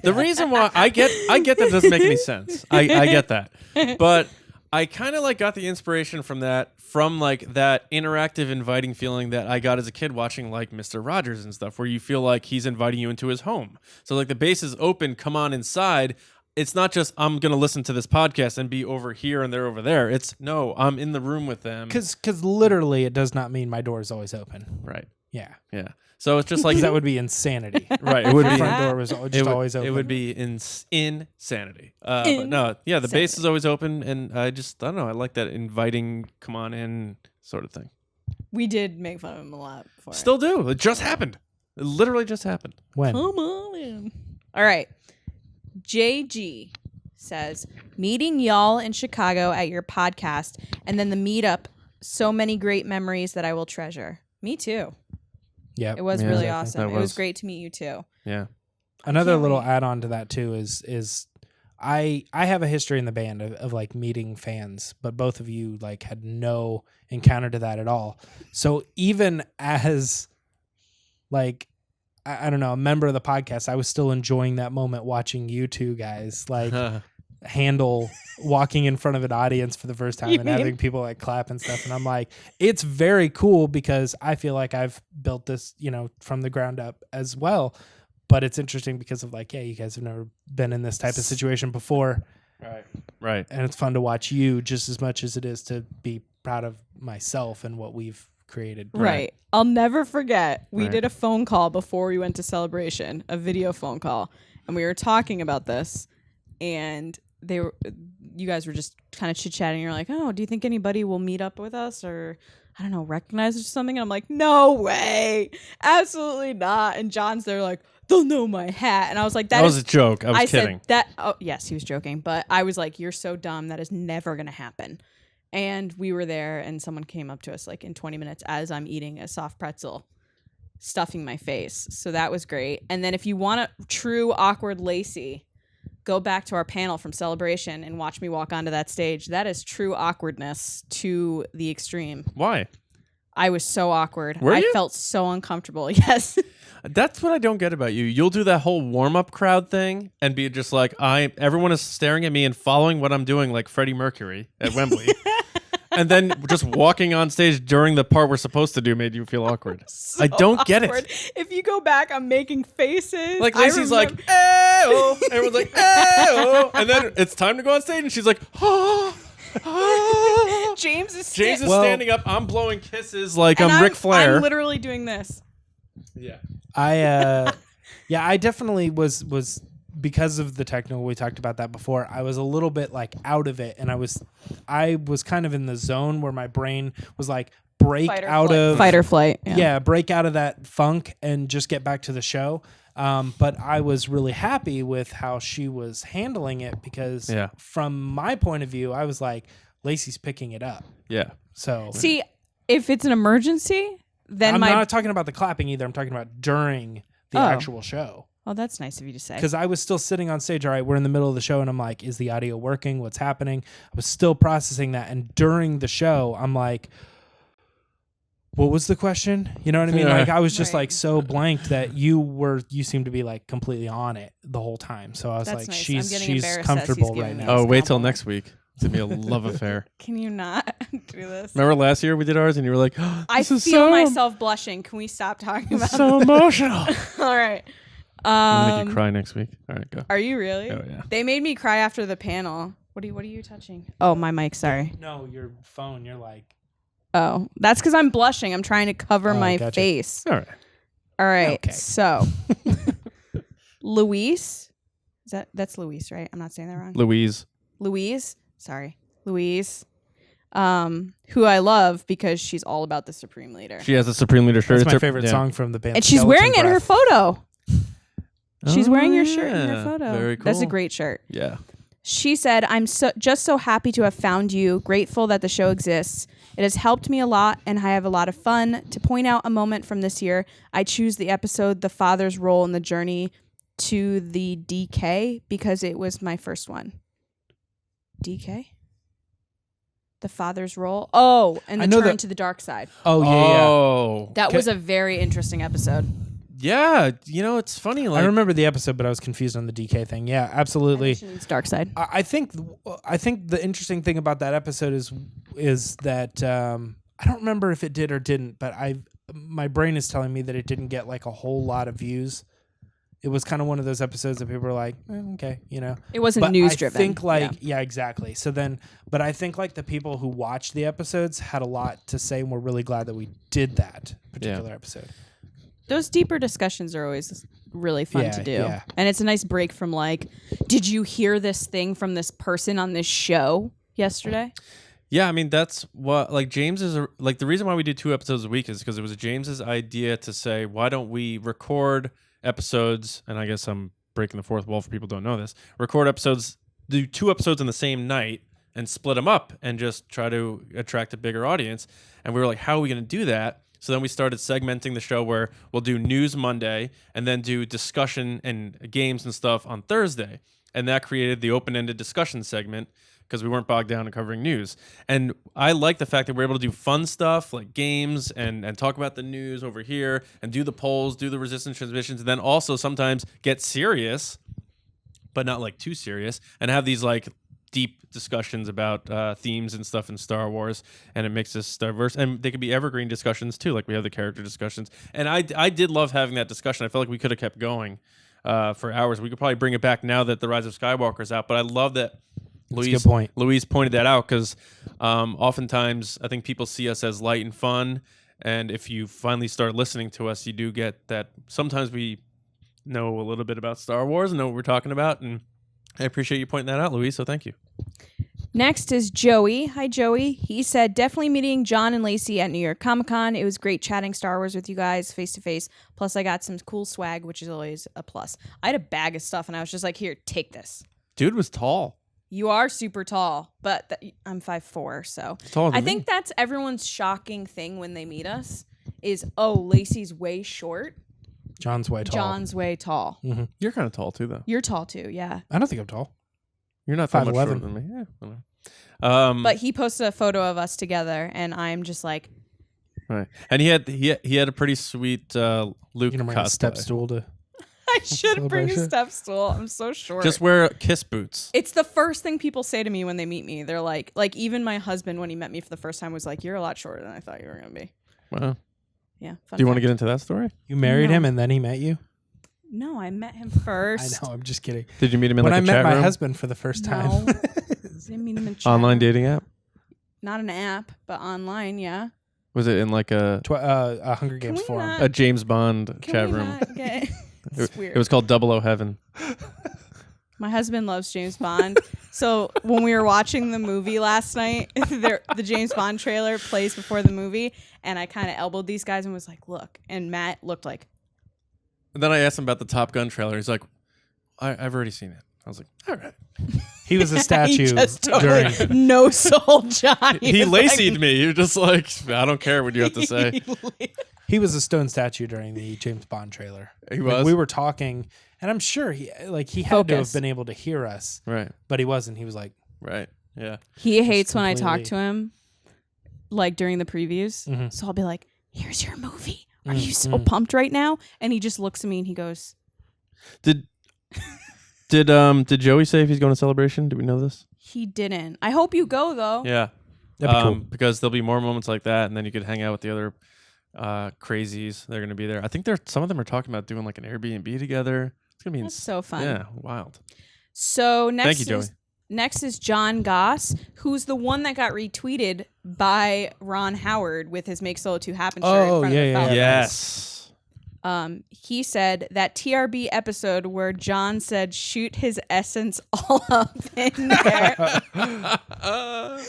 the reason why I get that doesn't make any sense. I get that. But I kind of like got the inspiration from that interactive, inviting feeling that I got as a kid watching like Mr. Rogers and stuff, where you feel like he's inviting you into his home. So like the base is open, come on inside. It's not just I'm going to listen to this podcast and be over here and they're over there. It's no, I'm in the room with them. Because literally it does not mean my door is always open. Right. Yeah. Yeah. So it's just like that would be insanity. Right. It would be. Front door was just always open. It would be insanity. But no, yeah, the base is always open, and I don't know. I like that inviting, come on in sort of thing. We did make fun of him a lot before. Still do. It just happened. It literally just happened. When? Come on in. All right. JG says, meeting y'all in Chicago at your podcast, and then the meetup. So many great memories that I will treasure. Me too. Yeah, it was really awesome. It was great to meet you too. Yeah. Another little add-on to that too is I have a history in the band of like meeting fans, but both of you like had no encounter to that at all. So even as like I don't know, a member of the podcast, I was still enjoying that moment watching you two guys like handle walking in front of an audience for the first time and having people like clap and stuff. And I'm like, it's very cool because I feel like I've built this, from the ground up as well. But it's interesting because of like, yeah, you guys have never been in this type of situation before. Right. And it's fun to watch you just as much as it is to be proud of myself and what we've created. Right. I'll never forget. We did a phone call before we went to Celebration, a video phone call, and we were talking about this, and you guys were just kind of chit-chatting. You're like, oh, do you think anybody will meet up with us or, I don't know, recognize us or something? And I'm like, no way. Absolutely not. And John's there like, they'll know my hat. And I was like, that was a joke. I was kidding. Said that. Oh, yes, he was joking. But I was like, you're so dumb. That is never going to happen. And we were there, and someone came up to us like in 20 minutes as I'm eating a soft pretzel, stuffing my face. So that was great. And then if you want a true awkward Lacey, go back to our panel from Celebration and watch me walk onto that stage. That is true awkwardness to the extreme. Why? I was so awkward. Were you? I felt so uncomfortable. Yes. That's what I don't get about you. You'll do that whole warm-up crowd thing and be just like, everyone is staring at me and following what I'm doing like Freddie Mercury at Wembley. And then just walking on stage during the part we're supposed to do made you feel awkward. So I don't get awkward. it. If you go back, I'm making faces. Like Lacey's like, "Hey-oh." Everyone's like, "Hey-oh." And then it's time to go on stage and she's like, "Oh." James is standing up. I'm blowing kisses like I'm Ric Flair. I'm literally doing this. Yeah. I definitely was because of the technical, we talked about that before. I was a little bit like out of it, and I was kind of in the zone where my brain was like fight or flight. Yeah, break out of that funk and just get back to the show. But I was really happy with how she was handling it because from my point of view, I was like, Lacey's picking it up. Yeah. So see, if it's an emergency, then I'm not talking about the clapping either. I'm talking about during the actual show. Oh, that's nice of you to say. Because I was still sitting on stage. All right, we're in the middle of the show, and I'm like, is the audio working? What's happening? I was still processing that. And during the show, I'm like, what was the question? You know what I mean? Like, I was just like so blanked that you seemed to be like completely on it the whole time. So I was that's like, nice. she's comfortable right now. Oh, wait till next week. It's going to be a love affair. Can you not do this? Remember last year we did ours and you were like, oh, I feel myself blushing. Can we stop talking about this? So emotional. All right. I'm going to make you cry next week. All right, go. Are you really? Oh, yeah. They made me cry after the panel. What are you touching? Oh, my mic. Sorry. No, your phone. You're like. Oh, that's because I'm blushing. I'm trying to cover my face. All right. All right. Okay. So, Louise. That's Louise, right? I'm not saying that wrong. Louise. Sorry. Louise. Who I love because she's all about the Supreme Leader. She has a Supreme Leader shirt. That's my favorite song from the band. And she's wearing it in her photo. She's wearing your shirt in her yeah. photo. Very cool. That's a great shirt. Yeah. She said, I'm just so happy to have found you, grateful that the show exists. It has helped me a lot, and I have a lot of fun. To point out a moment from this year, I choose the episode The Father's Role in the Journey to the DK because it was my first one. DK? The Father's Role? Oh, and the turn to the dark side. Oh, yeah. That was a very interesting episode. Yeah, it's funny. Like, I remember the episode, but I was confused on the DK thing. Yeah, absolutely. It's dark side. I think the interesting thing about that episode is that I don't remember if it did or didn't, but my brain is telling me that it didn't get like a whole lot of views. It was kind of one of those episodes that people were like, okay, It wasn't news driven. I think yeah, exactly. So then, but I think like the people who watched the episodes had a lot to say, and we're really glad that we did that particular episode. Those deeper discussions are always really fun to do. Yeah. And it's a nice break from like, did you hear this thing from this person on this show yesterday? Yeah, I mean, that's what, like, the reason why we do 2 episodes a week is because it was James's idea to say, why don't we record episodes, and I guess I'm breaking the fourth wall for people who don't know this, record episodes, do 2 episodes in the same night and split them up and just try to attract a bigger audience. And we were like, how are we going to do that? So then we started segmenting the show where we'll do news Monday and then do discussion and games and stuff on Thursday. and that created the open-ended discussion segment because we weren't bogged down in covering news. And I like the fact that we're able to do fun stuff like games and talk about the news over here and do the polls, do the resistance transmissions, and then also sometimes get serious, but not like too serious, and have these like deep discussions about themes and stuff in Star Wars, and it makes us diverse. And they could be evergreen discussions too, like we have the character discussions. And I did love having that discussion. I felt like we could have kept going for hours. We could probably bring it back now that The Rise of Skywalker is out, but I love that That's a good point. Louise pointed that out because oftentimes I think people see us as light and fun, and if you finally start listening to us, you do get that sometimes we know a little bit about Star Wars and know what we're talking about, and I appreciate you pointing that out, Louise, so thank you. Next is Joey. Hi, Joey. He said, definitely meeting John and Lacey at New York Comic Con. It was great chatting Star Wars with you guys face to face. Plus, I got some cool swag, which is always a plus. I had a bag of stuff, and I was just like, here, take this. Dude was tall. You are super tall, but I'm 5'4", so I think that's everyone's shocking thing when they meet us is, oh, Lacey's way short. John's way tall. John's way tall. Mm-hmm. You're kind of tall too, though. You're tall too, yeah. I don't think I'm tall. You're not that much 5'11". shorter than me. Yeah, I don't know. But he posted a photo of us together, and I'm just like, right. And he had a pretty sweet Luke You know, bring a cosplay. step stool to. I should bring a celebration. step stool. I'm so short. Just wear kiss boots. It's the first thing people say to me when they meet me. They're like even my husband, when he met me for the first time, was like, you're a lot shorter than I thought you were going to be. Wow. Yeah. Do you want to get into that story? You married No. him and then he met you? No, I met him first. I know, I'm just kidding. Did you meet him in When like I a met chat my room? husband for the first time. No. Didn't meet him in chat. Online dating app? Not an app, but online, yeah. Was it in like a Hunger Games we forum. not- a James Bond Can chat we room? not get... It's weird. It was called 00 Heaven. My husband loves James Bond. So when we were watching the movie last night, the James Bond trailer plays before the movie, and I kind of elbowed these guys and was like, look. And Matt looked like... And then I asked him about the Top Gun trailer. He's like, I've already seen it. I was like, all right. He was a he statue just during. totally no soul John. He was lacied like- me. You're just like, I don't care what you have to say. He was a stone statue during the James Bond trailer. He Like, was? we were talking, and I'm sure he had to have Focus. been able to hear us, Right. but he wasn't. He was like, Right. Yeah. He hates when I talk completely- to him, like during the previews. Mhm. So I'll be like, here's your movie. Are you so pumped right now? And he just looks at me and he goes, Did Joey say if he's going to Celebration? Do we know this? he didn't. I hope you go, though. Yeah. that'd be cool. Because there'll be more moments like that, and then you could hang out with the other crazies. They're going to be there. I think some of them are talking about doing like an Airbnb together. It's going to be That's so fun. Yeah, wild. So Thank you, Joey. Next is John Goss, who's the one that got retweeted by Ron Howard with his Make Solo 2 Happen shirt in Oh, front yeah, of the yeah, Falcon. Yes. He said that TRB episode where John said shoot his essence all up in there.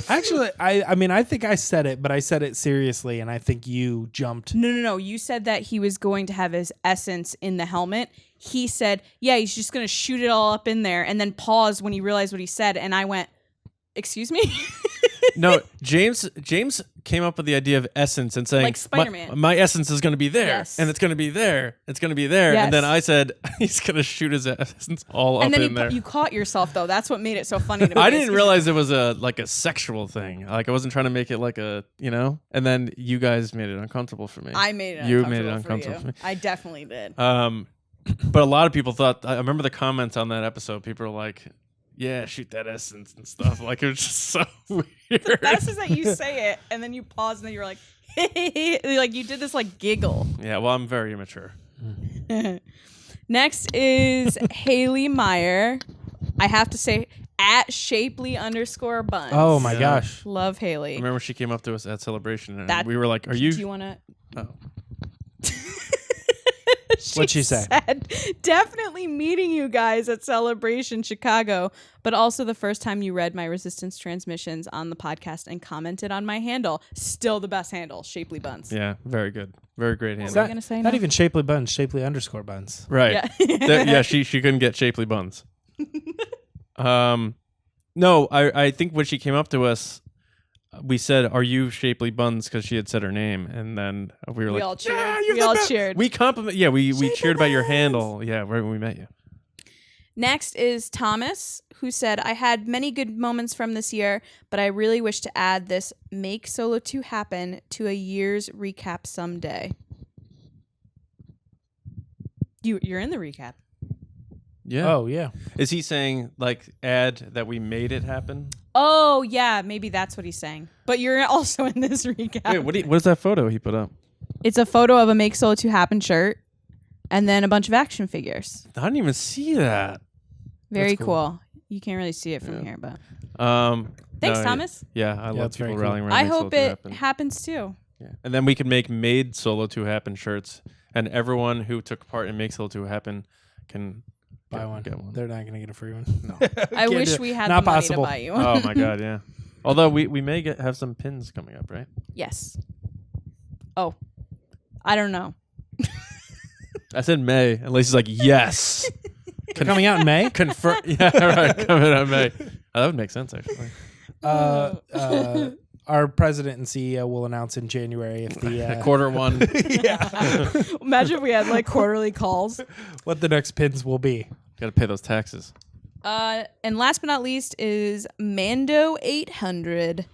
Actually, I mean, I think I said it, but I said it seriously, and I think you jumped. No. You said that he was going to have his essence in the helmet. He said, yeah, he's just going to shoot it all up in there, and then paused when he realized what he said. And I went, excuse me? No, James came up with the idea of essence and saying, Like Spider-Man. my essence is going to be there, Yes. and it's going to be there, it's going to be there. Yes. And then I said, he's going to shoot his essence all And up then in there. you caught yourself, though. That's what made it so funny to me. I is didn't 'cause realize it was like a sexual thing. Like I wasn't trying to make it like a, and then you guys made it uncomfortable for me. I made it You uncomfortable made it for uncomfortable you. for me. I definitely did. But a lot of people thought, I remember the comments on that episode. People were like, yeah, shoot that essence and stuff. Like it was just so weird. Best is that you say it, and then you pause, and then you're like, like you did this like giggle. Yeah, well, I'm very immature. Next is Haley Meyer. I have to say, at @Shapely_Buns. Oh my Yeah. gosh! Love I Haley. remember she came up to us at Celebration, and That- we were like, "Are Do you?" you want to? Oh. What'd she say? Said, definitely meeting you guys at Celebration Chicago, but also the first time you read my resistance transmissions on the podcast and commented on my handle. Still the best handle, Shapely Buns. Yeah, very good, very great What handle. were you gonna say Not now? even Shapely Buns, Shapely_Buns. Right? Yeah. Yeah, she couldn't get shapely buns. No, I think when she came up to us, we said, "Are you Shapely Buns?" Because she had said her name, and then we were We like, all cheered. "Yeah, you're We the all best." cheered. We compliment. Yeah, we cheered about your handle. Yeah, right when we met you. Next is Thomas, who said, I had many good moments from this year, but I really wish to add this Make Solo 2 Happen to a year's recap someday. You're in the recap. Yeah. Oh, yeah. Is he saying, like, add that we made it happen? Oh, yeah, maybe that's what he's saying. But you're also in this recap. Wait, what is that photo he put up? It's a photo of a Make Solo 2 Happen shirt and then a bunch of action figures. I didn't even see that. Very That's cool. cool. You can't really see it from here, but no, thanks, Thomas. Yeah, I love it's very people cool. rallying around. I Make Solo hope 2 it happen. happens too. Yeah. And then we could make Made Solo 2 Happen shirts, and everyone who took part in Make Solo 2 Happen can Buy one. Get one. They're not going to get a free one. No. I wish we had Not the money possible. to buy you one. Oh my god, yeah. Although we may have some pins coming up, right? Yes. Oh, I don't know. I said May, and Lacey's like, yes. Coming out in May? Confirm. Yeah, right. Coming out in May. Oh, that would make sense, actually. Our president and CEO will announce in January if the Quarter one. yeah, Imagine if we had like quarterly calls. what the next pins will be. Got to pay those taxes. And last but not least is Mando 800,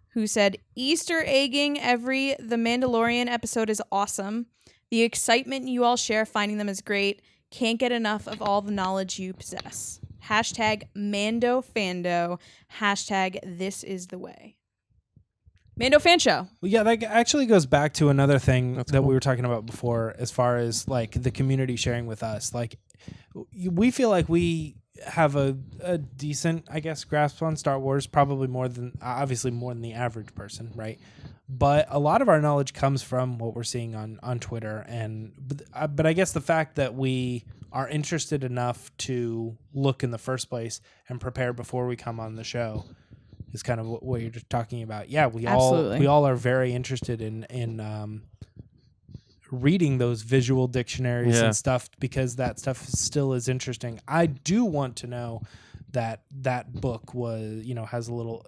who said, Easter egging every The Mandalorian episode is awesome. The excitement you all share finding them is great. Can't get enough of all the knowledge you possess. Hashtag Mando Fando. Hashtag This is the Way. Mando Fan Show. Well, yeah, that actually goes back to another thing That's that cool. we were talking about before, as far as like the community sharing with us. Like, we feel like we have a decent, I guess, grasp on Star Wars, probably obviously more than the average person, right? But a lot of our knowledge comes from what we're seeing on Twitter, but I guess the fact that we are interested enough to look in the first place and prepare before we come on the show is kind of what you're just talking about. Yeah, Absolutely. we all are very interested in reading those visual dictionaries Yeah. and stuff, because that stuff still is interesting. I do want to know that book was, has a little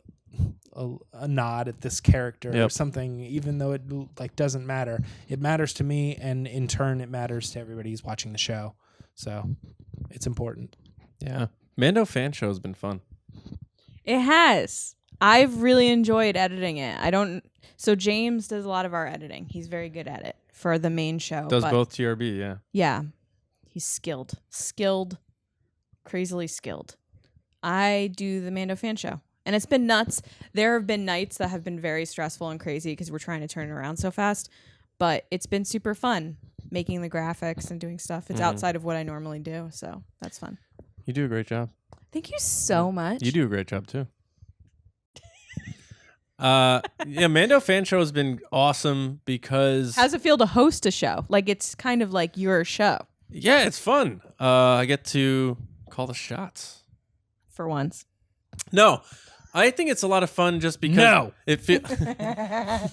a nod at this character or Yep. something, even though it like doesn't matter. It matters to me, and in turn it matters to everybody who's watching the show. So it's important. Yeah. Mando Fan Show has been fun. It has. I've really enjoyed editing it. So James does a lot of our editing. He's very good at it for the main show. Does but both TRB, yeah. Yeah. He's skilled, crazily skilled. I do the Mando Fan Show. And it's been nuts. There have been nights that have been very stressful and crazy because we're trying to turn it around so fast. But it's been super fun making the graphics and doing stuff. It's outside of what I normally do. So that's fun. You do a great job. Thank you so much. You do a great job too. Yeah, Mando Fan Show has been awesome because How's it feel to host a show? Like it's kind of like your show yeah, it's fun. I get to call the shots. for once. No, I think it's a lot of fun just because No. it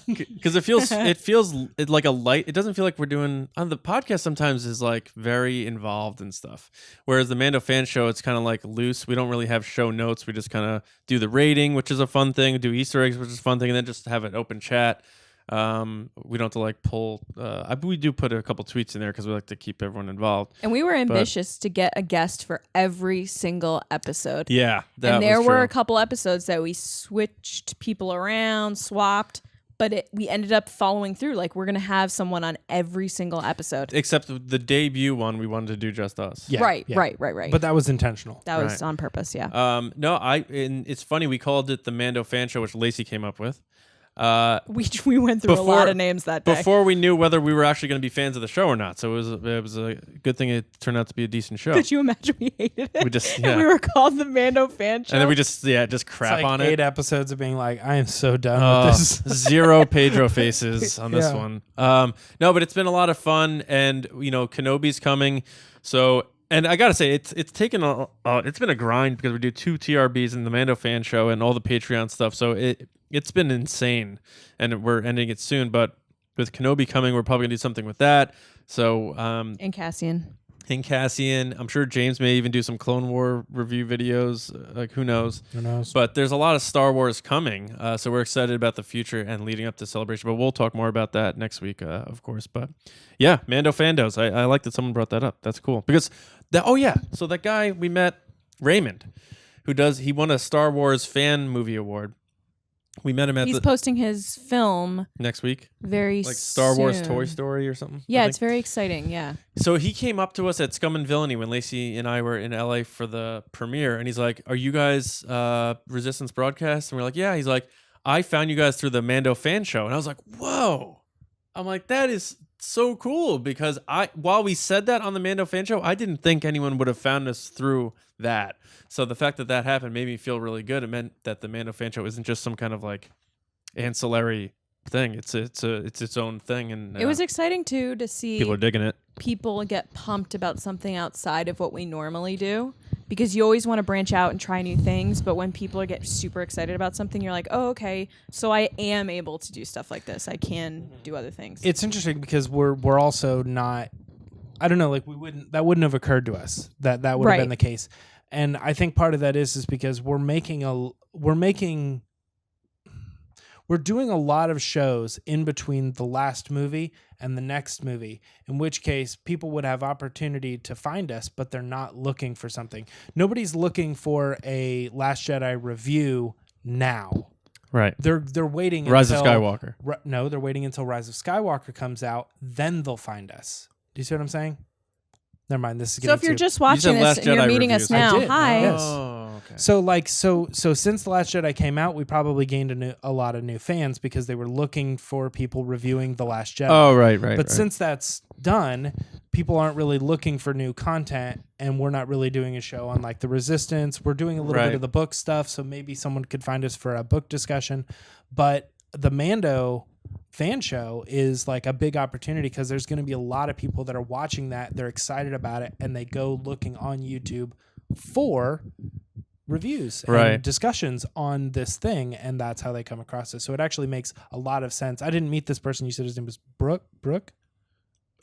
because it feels like a light. It doesn't feel like we're doing on the podcast. Sometimes is like very involved and stuff. Whereas the Mando Fan Show, it's kind of like loose. We don't really have show notes. We just kind of do the rating, which is a fun thing. Do Easter eggs, which is a fun thing, and then just have an open chat. We don't have to like pull. We do put a couple tweets in there because we like to keep everyone involved. And we were ambitious to get a guest for every single episode. Yeah, that And there was were true. a couple episodes that we switched people around, swapped, but we ended up following through. Like we're going to have someone on every single episode. Except the debut one, we wanted to do just us. Yeah, right. But that was intentional. That was Right. on purpose, yeah. No, and it's funny. We called it the Mando Fan Show, which Lacey came up with. We went through a lot of names that day. Before we knew whether we were actually going to be fans of the show or not. So it was a good thing it turned out to be a decent show. Could you imagine we hated it? We just And we were called the Mando Fan Show. and then we just crap It's like on 8 it. episodes of being like, I am so done with this. Zero Pedro faces on this Yeah. one. No, but it's been a lot of fun, and Kenobi's coming. So, and I gotta say, it's taken it's been a grind because we do 2 TRBs in the Mando Fan Show and all the Patreon stuff. So it's been insane, and we're ending it soon. But with Kenobi coming, we're probably gonna do something with that. So and Cassian. and Cassian. I'm sure James may even do some Clone War review videos. Like, who knows? Who knows? But there's a lot of Star Wars coming, so we're excited about the future and leading up to Celebration. But we'll talk more about that next week, of course. But yeah, Mando Fandos. I like that someone brought that up. That's cool because so that guy we met, Raymond, he won a Star Wars fan movie award. We met him at He's posting his film next week, very like Star Wars soon. Toy Story or something. Yeah, I it's think. very exciting. Yeah. So he came up to us at Scum and Villainy when Lacey and I were in LA for the premiere, and he's like, "Are you guys Resistance Broadcast?" And we're like, "Yeah." He's like, "I found you guys through the Mando Fan Show," and I was like, "Whoa!" I'm like, "That is so cool," because while we said that on the Mando Fan Show, I didn't think anyone would have found us through that. So the fact that happened made me feel really good. It meant that the Mando Fan Show isn't just some kind of like ancillary thing. It's its own thing, and It was exciting too to see people are digging it. people get pumped about something outside of what we normally do, because you always want to branch out and try new things, but when people get super excited about something, you're like, oh, okay, so I am able to do stuff like this. I can do other things. It's interesting because we're also not. I don't know. Like that wouldn't have occurred to us that would have been the case, and I think part of that is because we're doing a lot of shows in between the last movie and the next movie, in which case people would have opportunity to find us, but they're not looking for something. Nobody's looking for a Last Jedi review now. Right. They're waiting Rise until of Skywalker. No, they're waiting until Rise of Skywalker comes out, then they'll find us. Do you see what I'm saying? Never mind. This is so if you're just watching Last this and you're Jedi meeting us reviews. now, I did. hi. Yes. Oh, okay. So since The Last Jedi came out, we probably gained a lot of new fans because they were looking for people reviewing The Last Jedi. Oh, right. But since that's done, people aren't really looking for new content, and we're not really doing a show on like the Resistance. We're doing a little bit of the book stuff, so maybe someone could find us for a book discussion. But the Mando Fan Show is like a big opportunity because there's going to be a lot of people that are watching that. They're excited about it, and they go looking on YouTube for reviews and discussions on this thing, and that's how they come across it. So it actually makes a lot of sense. I didn't meet this person. You said his name was Brooke?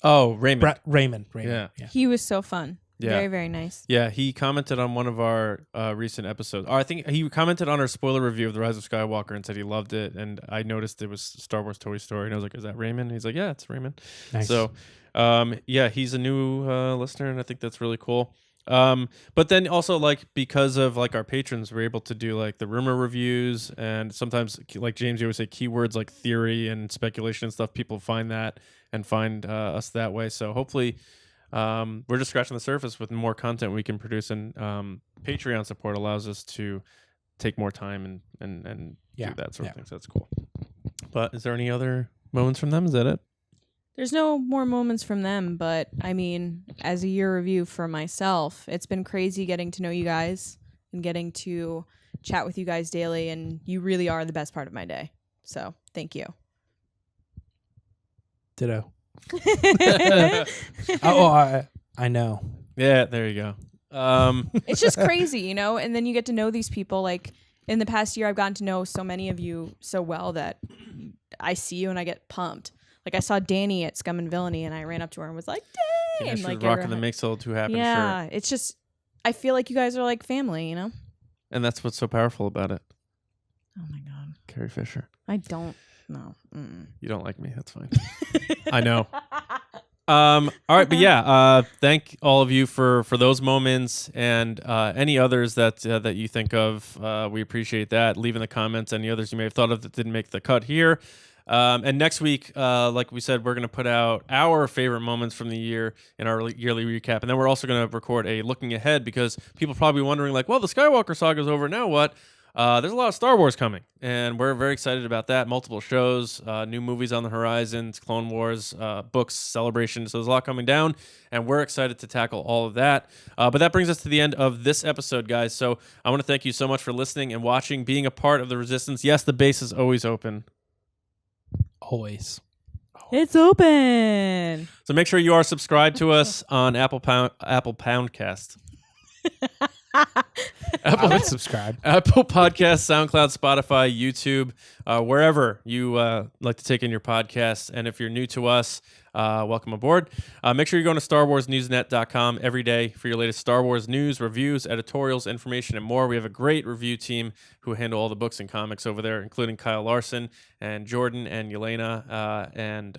Oh, Raymond. Raymond. Yeah. He was so fun. Yeah. Very, very nice. Yeah, he commented on one of our recent episodes. Or I think he commented on our spoiler review of The Rise of Skywalker and said he loved it. And I noticed it was Star Wars Toy Story. And I was like, is that Raymond? He's like, yeah, it's Raymond. Nice. So, yeah, he's a new listener, and I think that's really cool. But then also, like, because of like our patrons, we're able to do like the rumor reviews, and sometimes, like James, you always say keywords like theory and speculation and stuff. People find that and find us that way. So hopefully, we're just scratching the surface with more content we can produce, and Patreon support allows us to take more time and do that sort of thing. So that's cool. But is there any other moments from them? Is that it? There's no more moments from them, but I mean, as a year review for myself, it's been crazy getting to know you guys and getting to chat with you guys daily, and you really are the best part of my day. So thank you. Ditto. I know. Yeah, there you go. It's just crazy, you know? And then you get to know these people. Like, in the past year, I've gotten to know so many of you so well that I see you and I get pumped. Like, I saw Dani at Scum and Villainy, and I ran up to her and was like, dang! Yeah, she was like, rocking the Makes a Little Too Happen yeah, shirt. it's just, I feel like you guys are like family, you know? And that's what's so powerful about it. Oh, my God. Carrie Fisher. I don't know. Mm. You don't like me. That's fine. I know. All right, but yeah, thank all of you for those moments, and any others that you think of. We appreciate that. Leave in the comments any others you may have thought of that didn't make the cut here. And next week, like we said, we're going to put out our favorite moments from the year in our yearly recap, and then we're also going to record a looking ahead, because people are probably wondering, like, well, the Skywalker saga is over, now what? There's a lot of Star Wars coming, and we're very excited about that. Multiple shows, new movies on the horizon, Clone Wars, books, Celebration. So there's a lot coming down, and we're excited to tackle all of that. But that brings us to the end of this episode, guys. So I want to thank you so much for listening and watching, being a part of the Resistance. Yes, the base is always open. Always. It's open. So make sure you are subscribed to us on Apple Poundcast. I would subscribe. Apple Podcasts, SoundCloud, Spotify, YouTube, wherever you like to take in your podcasts. And if you're new to us, welcome aboard. Make sure you're going to StarWarsNewsNet.com every day for your latest Star Wars news, reviews, editorials, information, and more. We have a great review team who handle all the books and comics over there, including Kyle Larson and Jordan and Yelena. And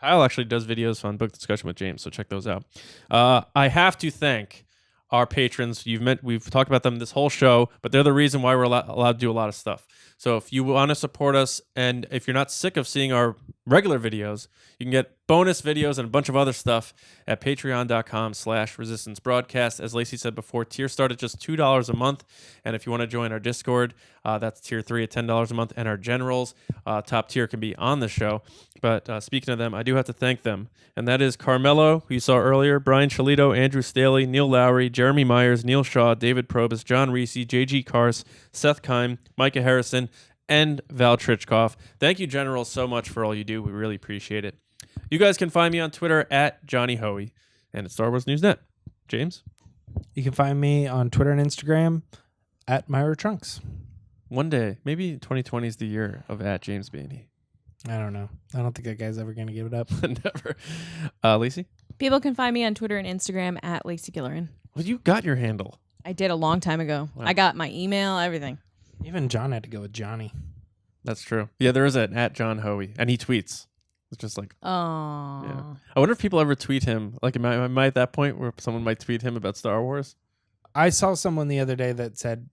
Kyle actually does videos on book discussion with James, so check those out. I have to thank our patrons. We've talked about them this whole show, but they're the reason why we're allowed to do a lot of stuff. So if you want to support us, and if you're not sick of seeing our regular videos, you can get bonus videos and a bunch of other stuff at patreon.com/Resistance Broadcast. As Lacey said before, tiers start at just $2 a month. And if you want to join our Discord, that's tier 3 at $10 a month. And our generals, top tier, can be on the show. But speaking of them, I do have to thank them. And that is Carmelo, who you saw earlier, Brian Shalito, Andrew Staley, Neil Lowry, Jeremy Myers, Neil Shaw, David Probus, John Reese, JG Kars, Seth Kime, Micah Harrison, and Val Trichkoff. Thank you, Generals, so much for all you do. We really appreciate it. You guys can find me on Twitter at Johnny Hoey and at Star Wars News Net. James? You can find me on Twitter and Instagram at Myra Trunks. One day, maybe 2020 is the year of at James Baney. I don't know. I don't think that guy's ever going to give it up. Never. Lacey? People can find me on Twitter and Instagram at Lacey Gilleran. Well, you got your handle. I did a long time ago. Wow. I got my email, everything. Even John had to go with Johnny. That's true. Yeah, there is an at John Hoey, and he tweets. It's just like, Oh. yeah. I wonder if people ever tweet him. Like, am I at that point where someone might tweet him about Star Wars? I saw someone the other day that said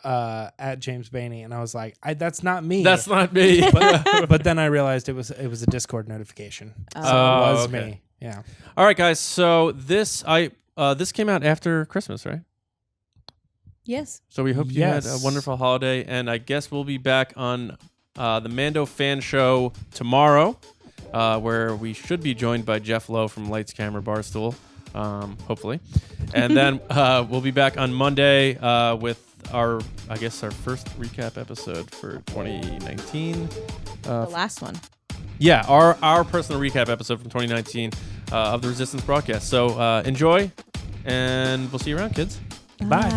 at James Baney, and I was like, that's not me. That's not me. But then I realized it was a Discord notification. So it was me. Yeah. All right, guys. So this came out after Christmas, right? Yes. So we hope you had a Yes. wonderful holiday, and I guess we'll be back on the Mando Fan Show tomorrow, where we should be joined by Jeff Lowe from Lights Camera Barstool, hopefully, and then we'll be back on Monday with our first recap episode for 2019. The last one. Yeah, our personal recap episode from 2019 of the Resistance broadcast. So enjoy, and we'll see you around, kids. Bye.